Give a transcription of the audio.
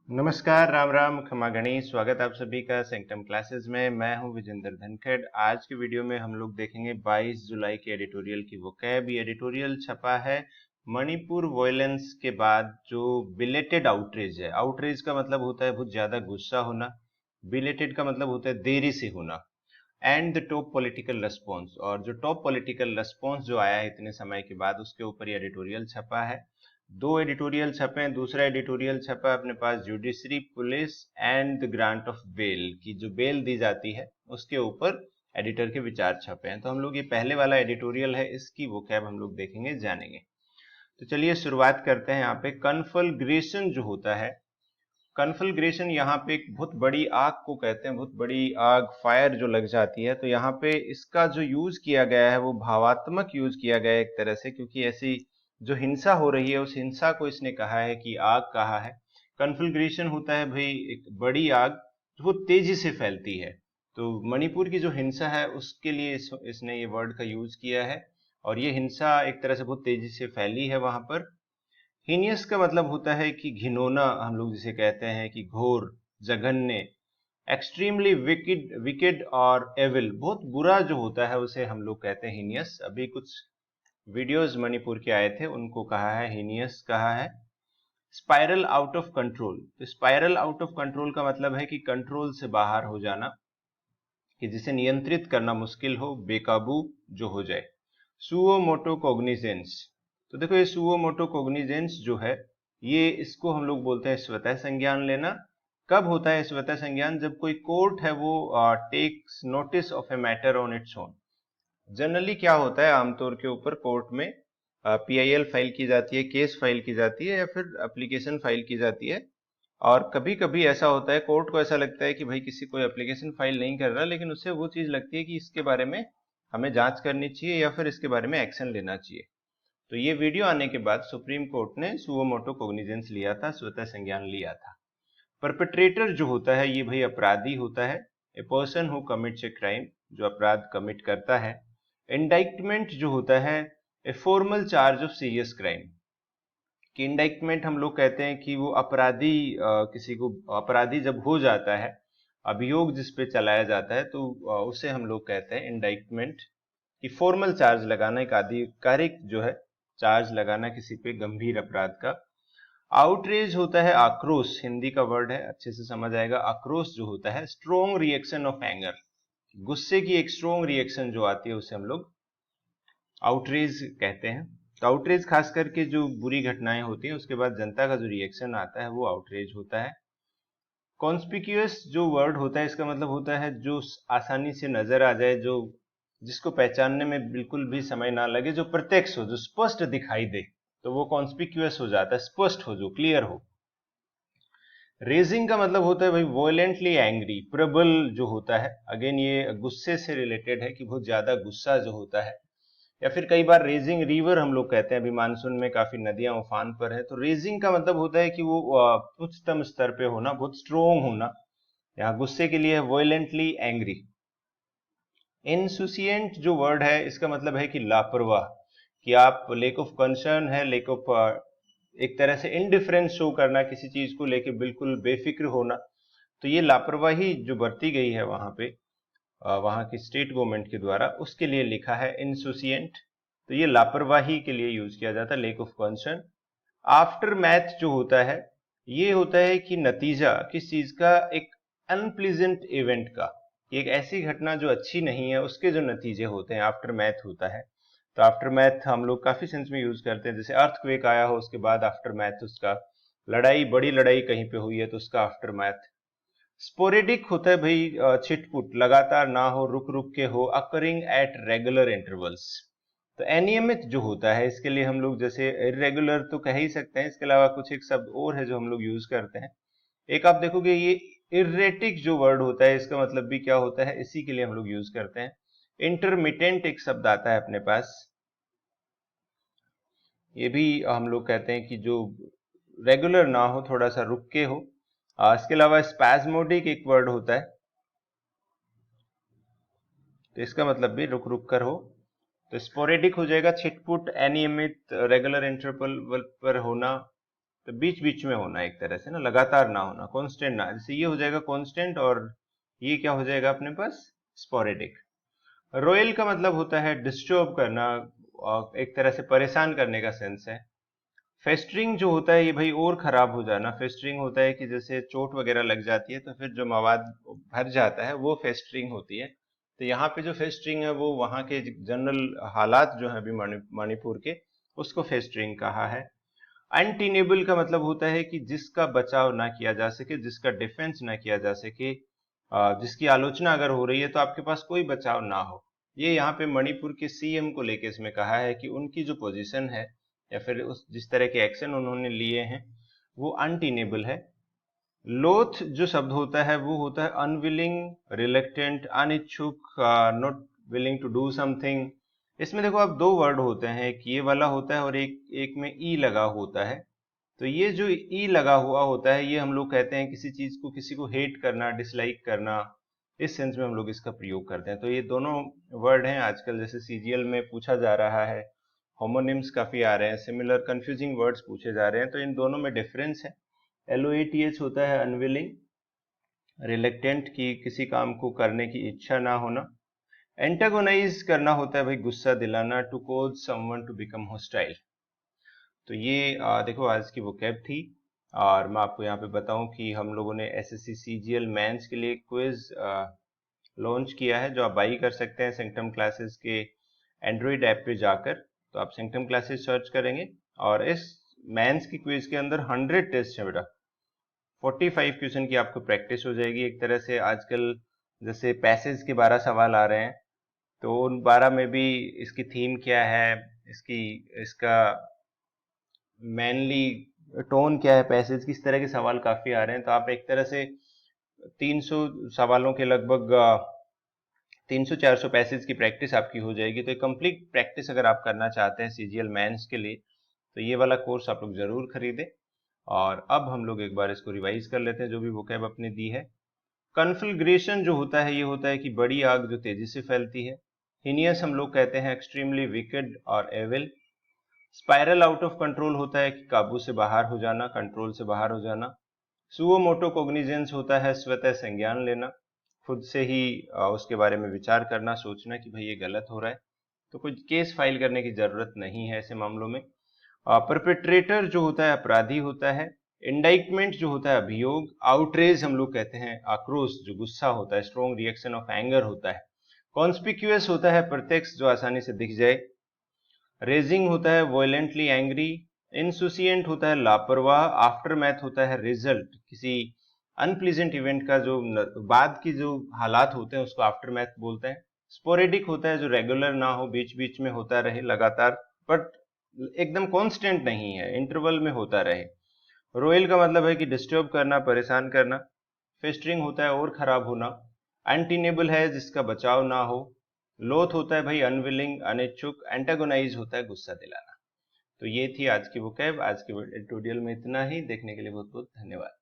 नमस्कार, राम राम, खमा गणेश। स्वागत आप सभी का सेंक्टम क्लासेस में। मैं हूं विजेंद्र धनखड़। आज के वीडियो में हम लोग देखेंगे 22 जुलाई के एडिटोरियल की वोकैब। ये एडिटोरियल छपा है मणिपुर वॉयलेंस के बाद जो बिलेटेड आउटरीच है। आउटरीच का मतलब होता है बहुत ज्यादा गुस्सा होना, बिलेटेड का मतलब होता है देरी से होना, and the top political response. और जो टॉप पॉलिटिकल रेस्पॉन्स जो आया है इतने समय के बाद, उसके ऊपर ये एडिटोरियल छपा है। दो एडिटोरियल छपे हैं। दूसरा एडिटोरियल छपा अपने पास judiciary police and the grant of bail की, जो बेल दी जाती है उसके ऊपर एडिटर के विचार छपे हैं। तो हम लोग ये पहले वाला एडिटोरियल है, इसकी वोकैब हम लोग देखेंगे, जानेंगे। तो चलिए शुरुआत करते हैं। यहाँ पे कन्फलग्रेशन जो होता है, कन्फलग्रेशन यहाँ पे एक बहुत बड़ी आग को कहते हैं। बहुत बड़ी आग, फायर जो लग जाती है, तो यहाँ पे इसका जो यूज किया गया है वो भावात्मक यूज किया गया है एक तरह से, क्योंकि ऐसी जो हिंसा हो रही है उस हिंसा को इसने कहा है कि आग कहा है। कन्फलग्रेशन होता है भाई एक बड़ी आग जो बहुत तेजी से फैलती है। तो मणिपुर की जो हिंसा है उसके लिए इसने ये वर्ड का यूज किया है। और ये हिंसा एक तरह से बहुत तेजी से फैली है वहां पर। हीनियस का मतलब होता है कि घिनौना, हम लोग जिसे कहते हैं कि घोर, जघन्य, एक्सट्रीमली विकेड विकेड और एविल, बहुत बुरा जो होता है उसे हम लोग कहते हैं हीनियस। अभी कुछ वीडियोस मणिपुर के आए थे, उनको कहा है हीनियस कहा है। स्पाइरल आउट ऑफ कंट्रोल, तो स्पाइरल आउट ऑफ कंट्रोल का मतलब है कि कंट्रोल से बाहर हो जाना, कि जिसे नियंत्रित करना मुश्किल हो, बेकाबू जो हो जाए। सुओ मोटो कोग्निजेंस, तो देखो ये सुओ मोटो कोग्निजेंस जो है, ये इसको हम लोग बोलते हैं स्वतः संज्ञान लेना। कब होता है स्वतः संज्ञान? जब कोई कोर्ट है वो takes notice of a matter on its own. Generally क्या होता है, आमतौर के ऊपर कोर्ट में पीआईएल फाइल की जाती है, केस फाइल की जाती है, या फिर एप्लीकेशन फाइल की जाती है। और कभी कभी ऐसा होता है, कोर्ट को ऐसा लगता है कि भाई किसी कोई एप्लीकेशन फाइल नहीं कर रहा, लेकिन उससे वो चीज लगती है कि इसके बारे में हमें जांच करनी चाहिए या फिर इसके बारे में एक्शन लेना चाहिए। तो ये वीडियो आने के बाद सुप्रीम कोर्ट ने सुओ मोटो कोग्निजेंस लिया था, स्वतः संज्ञान लिया था। परपेट्रेटर जो होता है ये भाई अपराधी होता है। A person who commits a crime, जो अपराध कमिट करता है। इंडाइक्टमेंट जो होता है, a formal charge of serious crime. कि इंडाइक्टमेंट हम लोग कहते हैं कि वो अपराधी, किसी को अपराधी जब हो जाता है, अभियोग जिस पे चलाया जाता है, तो उसे हम लोग कहते हैं इंडाइक्टमेंट। कि फॉर्मल चार्ज लगाना, एक आधिकारिक जो है चार्ज लगाना किसी पे गंभीर अपराध का। आउटरेज होता है आक्रोश, हिंदी का वर्ड है, अच्छे से समझ आएगा। आक्रोश जो होता है स्ट्रोंग रिएक्शन ऑफ एंगर, गुस्से की एक स्ट्रोंग रिएक्शन जो आती है उसे हम लोग आउटरेज कहते हैं। तो आउटरेज खास करके जो बुरी घटनाएं होती हैं उसके बाद जनता का जो रिएक्शन आता है वो आउटरेज होता है। कॉन्स्पिक्यूअस जो वर्ड होता है, इसका मतलब होता है जो आसानी से नजर आ जाए, जो जिसको पहचानने में बिल्कुल भी समय ना लगे, जो प्रत्यक्ष हो, जो स्पष्ट दिखाई दे, तो वो कॉन्स्पिक्यूअस हो जाता है, स्पष्ट हो, जो क्लियर हो। रेजिंग का मतलब होता है भाई वॉयलेंटली एंग्री, प्रबल जो होता है। अगेन ये गुस्से से रिलेटेड है कि बहुत ज्यादा गुस्सा जो होता है। या फिर कई बार रेजिंग रिवर हम लोग कहते हैं, अभी मानसून में काफी नदियां उफान पर है, तो रेजिंग का मतलब होता है कि वो उच्चतम स्तर पे होना, बहुत स्ट्रोंग होना। यहाँ गुस्से के लिए है वॉयलेंटली एंग्री। इनसुसिएंट जो वर्ड है, इसका मतलब है कि लापरवाह, कि आप लेक ऑफ कंसर्न है, लेक ऑफ एक तरह से इनडिफरेंस शो करना, किसी चीज को लेके बिल्कुल बेफिक्र होना। तो ये लापरवाही जो बरती गई है वहां पे, वहां की स्टेट गवर्नमेंट के द्वारा, उसके लिए लिखा है इनसुसिएंट। तो ये लापरवाही के लिए यूज किया जाता है, lake of concern. After math जो होता है, ये होता है कि नतीजा किस चीज का, एक अनप्लीजेंट इवेंट का, कि एक ऐसी घटना जो अच्छी नहीं है उसके जो नतीजे होते हैं, आफ्टर मैथ होता है। तो आफ्टर मैथ हम लोग काफी सेंस में यूज करते हैं, जैसे अर्थक्वेक आया हो उसके बाद आफ्टर मैथ उसका, लड़ाई, बड़ी लड़ाई कहीं पे हुई है तो उसका आफ्टर मैथ। स्पोरेडिक होता है भाई छिटपुट, लगातार ना हो, रुक रुक के हो, अकरिंग एट रेगुलर इंटरवल्स। तो अनियमित जो होता है, इसके लिए हम लोग जैसे इरेगुलर तो कह ही सकते हैं, इसके अलावा कुछ एक शब्द और है जो हम लोग यूज करते हैं। एक आप देखोगे ये इर्रेटिक जो वर्ड होता है, इसका मतलब भी क्या होता है, इसी के लिए हम लोग यूज करते हैं। इंटरमिटेंट एक शब्द आता है अपने पास, ये भी हम लोग कहते हैं कि जो रेगुलर ना हो, थोड़ा सा रुक के हो। इसके अलावा स्पैस्मोडिक एक वर्ड होता है, तो इसका मतलब भी रुक रुक कर हो। तो स्पोरेडिक हो जाएगा छिटपुट, अनियमित, रेगुलर इंटरवल पर होना, तो बीच बीच में होना, एक तरह से ना, लगातार ना होना, कांस्टेंट ना। जैसे ये हो जाएगा कांस्टेंट और ये क्या हो जाएगा अपने पास, स्पोरेडिक। रॉयल का मतलब होता है डिस्टर्ब करना, एक तरह से परेशान करने का सेंस है। फेस्टरिंग जो होता है ये भाई और खराब हो जाना। फेस्टरिंग होता है कि जैसे चोट वगैरह लग जाती है तो फिर जो मवाद भर जाता है वो फेस्टरिंग होती है। तो यहाँ पे जो फेस्टरिंग है वो वहाँ के जनरल हालात जो है अभी मणिपुर के, उसको फेस्टरिंग कहा है। अनटीनेबल का मतलब होता है कि जिसका बचाव ना किया जा सके, जिसका डिफेंस ना किया जा सके, जिसकी आलोचना अगर हो रही है तो आपके पास कोई बचाव ना हो। ये यहाँ पे मणिपुर के सीएम को लेके इसमें कहा है कि उनकी जो पोजीशन है या फिर उस जिस तरह के एक्शन उन्होंने लिए हैं वो अनटीनेबल है। लोथ जो शब्द होता है वो होता है अनविलिंग, रिलेक्टेंट, अनिच्छुक, not willing to do something. इसमें देखो आप दो वर्ड होते हैं, एक ये वाला होता है और एक में ई लगा होता है। तो ये जो ई लगा हुआ होता है ये हम लोग कहते हैं किसी चीज को, किसी को हेट करना, डिसलाइक करना, इस सेंस में हम लोग इसका प्रयोग करते हैं। तो ये दोनों वर्ड हैं आजकल, जैसे सीजीएल में पूछा जा रहा है, होमोनिम्स काफी आ रहे हैं, सिमिलर कंफ्यूजिंग वर्ड्स पूछे जा रहे हैं, तो इन दोनों में डिफरेंस है। LOATH होता है अनविलिंग, रिलेक्टेंट की किसी काम को करने की इच्छा ना होना। एंटागोनाइज करना होता है भाई गुस्सा दिलाना, to cause someone to become hostile. तो ये देखो आज की वोकैब थी। और मैं आपको यहाँ पे बताऊं कि हम लोगों ने SSC CGL मेंस के लिए क्विज लॉन्च किया है जो आप बाई कर सकते हैं सेंक्टम क्लासेस के एंड्रॉइड ऐप पे जाकर। तो आप सेंक्टम क्लासेस सर्च करेंगे और इस मेंस की क्विज के अंदर 100 टेस्ट है बेटा। 45 क्वेश्चन की आपको प्रैक्टिस हो जाएगी एक तरह से। आजकल जैसे पैसेज के 12 सवाल आ रहे हैं तो उन 12 में भी इसकी थीम क्या है, इसका मेनली टोन क्या है, पैसेज किस तरह के सवाल काफी आ रहे हैं। तो आप एक तरह से 300 सवालों के लगभग 300-400 पैसेज की प्रैक्टिस आपकी हो जाएगी। तो एक कंप्लीट प्रैक्टिस अगर आप करना चाहते हैं सीजीएल मेंस के लिए तो ये वाला कोर्स आप लोग जरूर खरीदें। और अब हम लोग एक बार इसको रिवाइज कर लेते हैं जो भी वोकैब अपने दी है। कन्फ्लग्रेशन जो होता है ये होता है कि बड़ी आग जो तेजी से फैलती है। हिनियस हम लोग कहते हैं एक्सट्रीमली विकेड और evil. Spiral out of control होता है कि काबू से बाहर हो जाना, कंट्रोल से बाहर हो जाना। सुओमोटो कोग्निजेंस होता है स्वतः संज्ञान लेना, खुद से ही उसके बारे में विचार करना, सोचना कि भाई ये गलत हो रहा है, तो कोई केस फाइल करने की जरूरत नहीं है ऐसे मामलों में। परपेट्रेटर जो होता है अपराधी होता है। इंडाइटमेंट जो होता है अभियोग। आउटरेज हम लोग कहते हैं आक्रोश, जो गुस्सा होता है, स्ट्रॉन्ग रिएक्शन ऑफ एंगर होता है। कॉन्स्पिक्यूअस होता है प्रत्यक्ष, जो आसानी से दिख जाए। रेजिंग होता है वायलेंटली एंग्री। इनसुसिएंट होता है लापरवाह। आफ्टरमैथ होता है रिजल्ट, किसी अनप्लीजेंट इवेंट का जो बाद की जो हालात होते हैं उसको आफ्टरमैथ बोलते हैं। स्पोरेडिक होता है जो रेगुलर ना हो, बीच बीच में होता रहे लगातार, बट एकदम कांस्टेंट नहीं है, इंटरवल में होता रहे। रॉयल का मतलब है कि डिस्टर्ब करना, परेशान करना। फेस्टरिंग होता है और खराब होना। अनटीनेबल है जिसका बचाव ना हो। लोथ होता है भाई अनविलिंग, अनिच्छुक। एंटागोनाइज होता है गुस्सा दिलाना। तो ये थी आज की वोकैब। आज के ट्यूटोरियल में इतना ही। देखने के लिए बहुत बहुत धन्यवाद।